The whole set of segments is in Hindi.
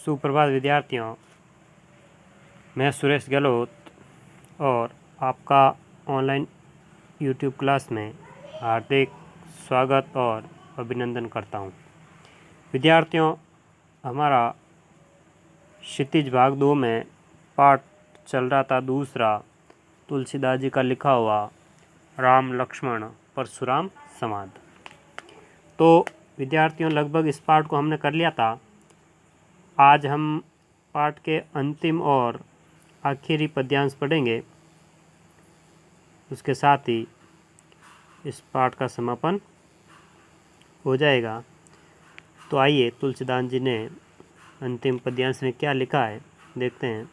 सुप्रभात विद्यार्थियों, मैं सुरेश गहलोत और आपका ऑनलाइन यूट्यूब क्लास में हार्दिक स्वागत और अभिनंदन करता हूं। विद्यार्थियों, हमारा क्षितिज भाग 2 में पाठ चल रहा था दूसरा, तुलसीदास जी का लिखा हुआ राम लक्ष्मण परशुराम संवाद। तो विद्यार्थियों, लगभग इस पाठ को हमने कर लिया था। आज हम पाठ के अंतिम और आखिरी पद्यांश पढ़ेंगे। उसके साथ ही इस पाठ का समापन हो जाएगा। तो आइए, तुलसीदास जी ने अंतिम पद्यांश में क्या लिखा है देखते हैं।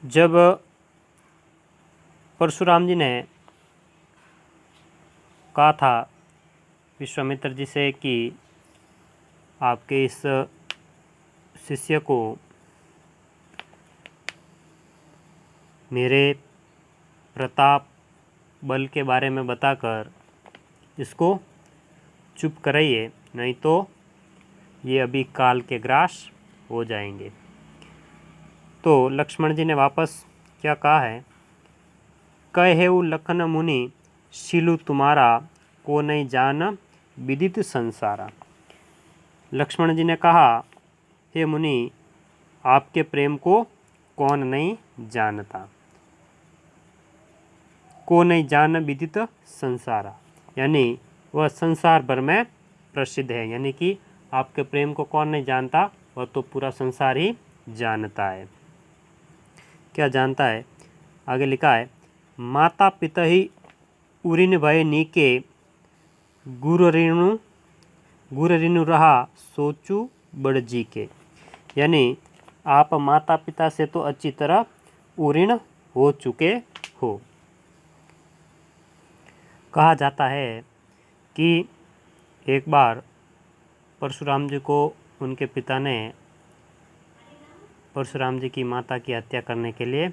जब परशुराम जी ने कहा था विश्वामित्र जी से कि आपके इस शिष्य को मेरे प्रताप बल के बारे में बताकर इसको चुप कराइए, नहीं तो ये अभी काल के ग्रास हो जाएंगे। तो लक्ष्मण जी ने वापस क्या कहा है, कहेउ लखन मुनि शीलु तुम्हारा, को नहीं जान विदित संसारा। लक्ष्मण जी ने कहा, हे मुनि, आपके प्रेम को कौन नहीं जानता। को नहीं जान विदित संसारा, यानी वह संसार भर में प्रसिद्ध है। यानी कि आपके प्रेम को कौन नहीं जानता, वह तो पूरा संसार ही जानता है। क्या जानता है? आगे लिखा है, माता पिता ही उरिन भय नीके, गुरु ऋणु रहा सोचू बड़ जी के। यानी आप माता पिता से तो अच्छी तरह उऋण हो चुके हो। कहा जाता है कि एक बार परशुराम जी को उनके पिता ने परशुराम जी की माता की हत्या करने के लिए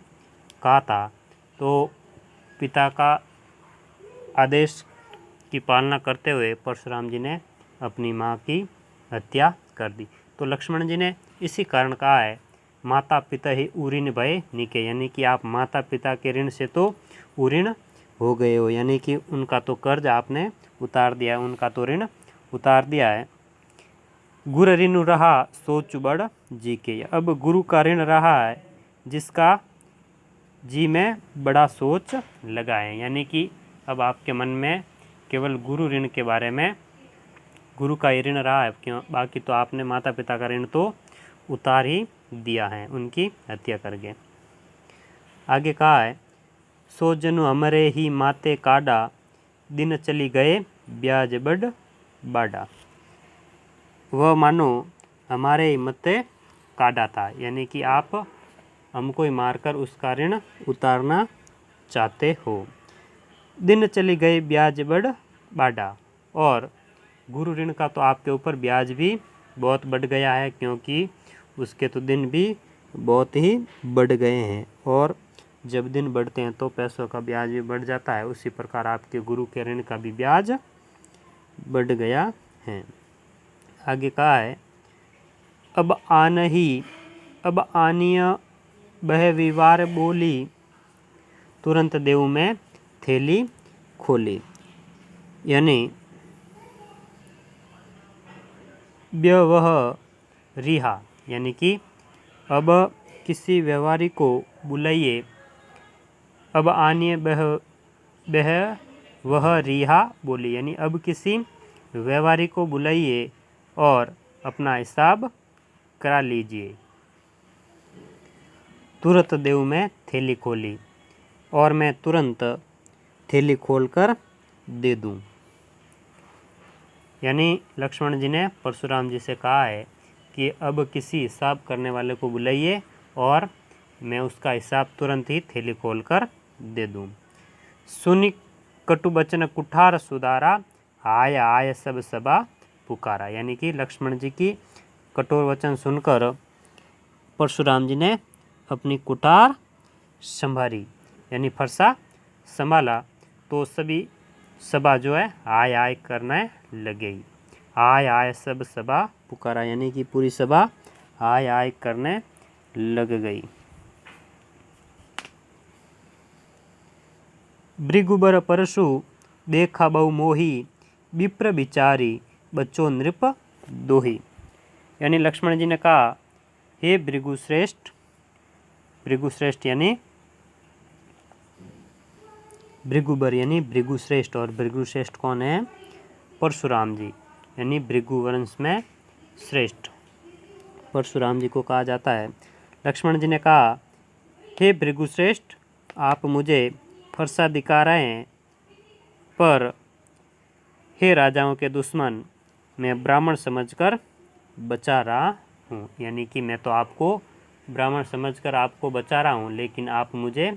कहा था। तो पिता का आदेश की पालना करते हुए परशुराम जी ने अपनी माँ की हत्या कर दी। तो लक्ष्मण जी ने इसी कारण कहा है, माता पिता ही उऋण भय नीके, यानी कि आप माता पिता के ऋण से तो उऋण हो गए हो, यानी कि उनका तो कर्ज आपने उतार दिया है, उनका तो ऋण उतार दिया है। गुरु ऋण रहा सोच बड़ जी के, अब गुरु का ऋण रहा है जिसका जी में बड़ा सोच लगा है। यानी कि अब आपके मन में केवल गुरु ऋण के बारे में, गुरु का ही ऋण रहा है, क्यों बाकी तो आपने माता पिता का ऋण तो उतार ही दिया है उनकी हत्या करके। आगे कहा है, सो जनु हमरे ही माते काडा, दिन चली गए ब्याज बड़ बाडा। वह मानो हमारे ही मते काडा था, यानी कि आप हमको ही मारकर उसका ऋण उतारना चाहते हो। दिन चली गई ब्याज बड़ बाडा, और गुरु ऋण का तो आपके ऊपर ब्याज भी बहुत बढ़ गया है, क्योंकि उसके तो दिन भी बहुत ही बढ़ गए हैं। और जब दिन बढ़ते हैं तो पैसों का ब्याज भी बढ़ जाता है। उसी प्रकार आपके गुरु के ऋण का भी ब्याज बढ़ गया है। आगे कहा है, अब आनिय बह विवार बोली, तुरंत देव में थैली खोली। यानी वह रिहा, यानी कि अब किसी व्यवहारी को बुलाइए। अब आनिय बह वह रिहा बोली, यानी अब किसी व्यवहारी को बुलाइए और अपना हिसाब करा लीजिए। तुरंत देव में थैली खोली, और मैं तुरंत थैली खोलकर दे दूं। यानी लक्ष्मण जी ने परशुराम जी से कहा है कि अब किसी हिसाब करने वाले को बुलाइए और मैं उसका हिसाब तुरंत ही थैली खोलकर दे दूं। सुनी कटु बचन कुठार सुधारा, आय आय सब सभा पुकारा। यानी कि लक्ष्मण जी की कठोर वचन सुनकर परशुराम जी ने अपनी कुठार संभारी, यानी फरसा संभाला। तो सभी सभा जो है आय आय करने लग गई। आय आय सब सभा पुकारा, यानी कि पूरी सभा आय आय करने लग गई। भृगुबर परशु देखा बहु मोही, विप्र बिचारी बच्चों नृप दोही। यानी लक्ष्मण जी ने कहा, हे भृगुश्रेष्ठ, भृगुश्रेष्ठ यानी भृगुबर यानी भृगुश्रेष्ठ, और भृगुश्रेष्ठ कौन है? परशुराम जी, यानी भृगुवंश में श्रेष्ठ परशुराम जी को कहा जाता है। लक्ष्मण जी ने कहा, हे भृगुश्रेष्ठ, आप मुझे फरसा दिखा रहे हैं, पर हे राजाओं के दुश्मन, मैं ब्राह्मण समझकर बचा रहा हूँ। यानी कि मैं तो आपको ब्राह्मण समझकर आपको बचा रहा हूँ, लेकिन आप मुझे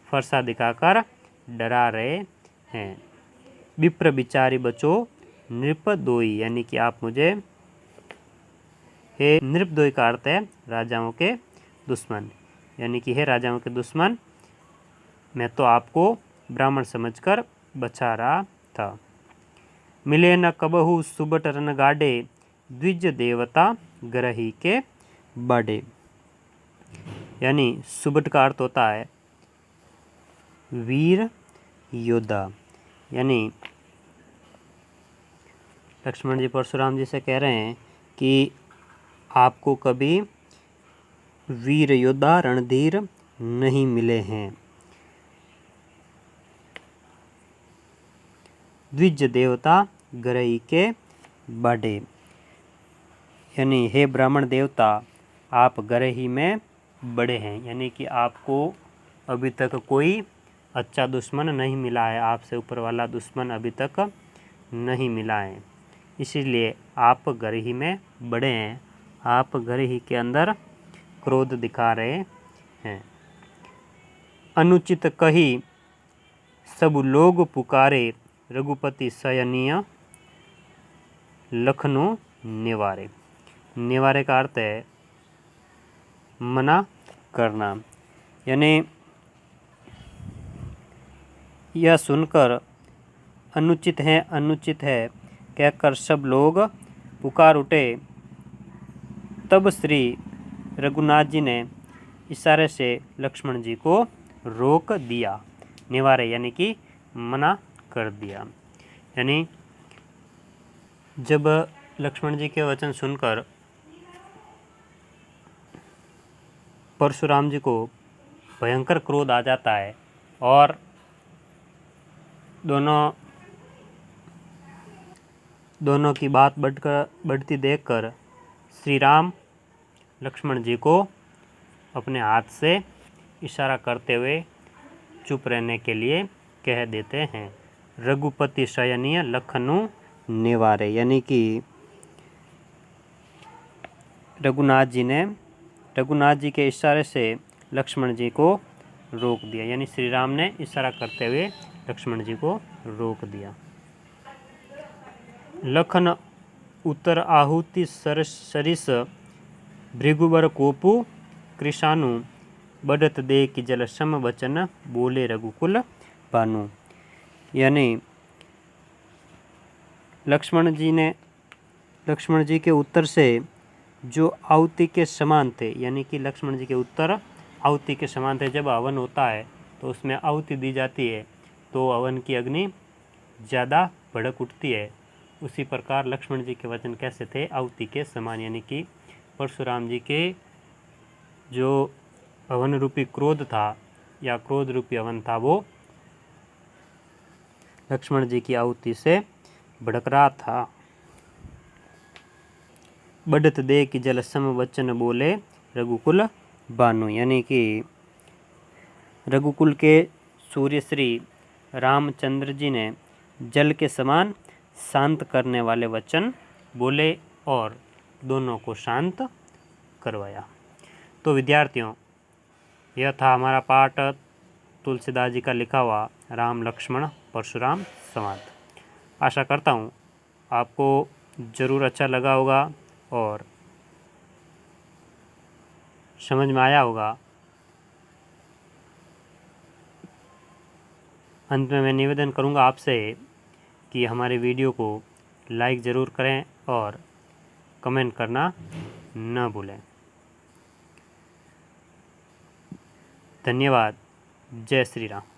फरसा दिखाकर डरा रहे हैं। विप्र बिचारी बचो नृप दोई, यानी कि आप मुझे, हे नृप दोई का अर्थ है राजाओं के दुश्मन, यानी कि हे राजाओं के दुश्मन, मैं तो आपको ब्राह्मण समझकर बचा रहा था। मिले न कबहू सुबट रन गाडे, द्विज देवता ग्रही के बड़े। यानी सुबट का अर्थ होता है वीर योद्धा, यानी लक्ष्मण जी परशुराम जी से कह रहे हैं कि आपको कभी वीर योद्धा रणधीर नहीं मिले हैं। द्विज देवता ग्रही के बड़े, यानी हे ब्राह्मण देवता, आप ग्रही में बड़े हैं, यानी कि आपको अभी तक कोई अच्छा दुश्मन नहीं मिला है, आपसे ऊपर वाला दुश्मन अभी तक नहीं मिला है, इसीलिए आप ग्रही में बड़े हैं। आप ग्रही के अंदर क्रोध दिखा रहे हैं। अनुचित कही सब लोग पुकारे, रघुपति शयनीय लखनऊ निवारे। निवारे का अर्थ है मना करना, यानी यह सुनकर अनुचित है कहकर सब लोग पुकार उठे। तब श्री रघुनाथ जी ने इशारे से लक्ष्मण जी को रोक दिया। निवारे यानी कि मना कर दिया। यानी जब लक्ष्मण जी के वचन सुनकर परशुराम जी को भयंकर क्रोध आ जाता है और दोनों की बात बढ़ती देखकर श्री राम लक्ष्मण जी को अपने हाथ से इशारा करते हुए चुप रहने के लिए कह देते हैं। रघुपति शयनीय लखनऊ निवारे, यानी कि रघुनाथ जी के इशारे से लक्ष्मण जी को रोक दिया, यानी श्री राम ने इशारा करते हुए लक्ष्मण जी को रोक दिया। लखन उत्तर आहुति सरिस, भृगुबर कोपु कृषाणु, बढ़त दे की जल सम वचन, बोले रघुकुल भानु। यानी लक्ष्मण जी के उत्तर से जो आहुति के समान थे, यानी कि लक्ष्मण जी के उत्तर आहुति के समान थे। जब हवन होता है तो उसमें आहुति दी जाती है तो हवन की अग्नि ज़्यादा भड़क उठती है। उसी प्रकार लक्ष्मण जी के वचन कैसे थे? आहुति के समान, यानी कि परशुराम जी के जो हवन रूपी क्रोध था या क्रोध रूपी हवन था वो लक्ष्मण जी की आहुति से भड़क रहा था। बढ़त दे की जल सम वचन, बोले रघुकुल भानु, यानी कि रघुकुल के सूर्य श्री रामचंद्र जी ने जल के समान शांत करने वाले वचन बोले और दोनों को शांत करवाया। तो विद्यार्थियों, यह था हमारा पाठ तुलसीदास जी का लिखा हुआ राम लक्ष्मण परशुराम संवाद। आशा करता हूँ आपको ज़रूर अच्छा लगा होगा और समझ में आया होगा। अंत में मैं निवेदन करूँगा आपसे कि हमारे वीडियो को लाइक ज़रूर करें और कमेंट करना न भूलें। धन्यवाद। जय श्री राम।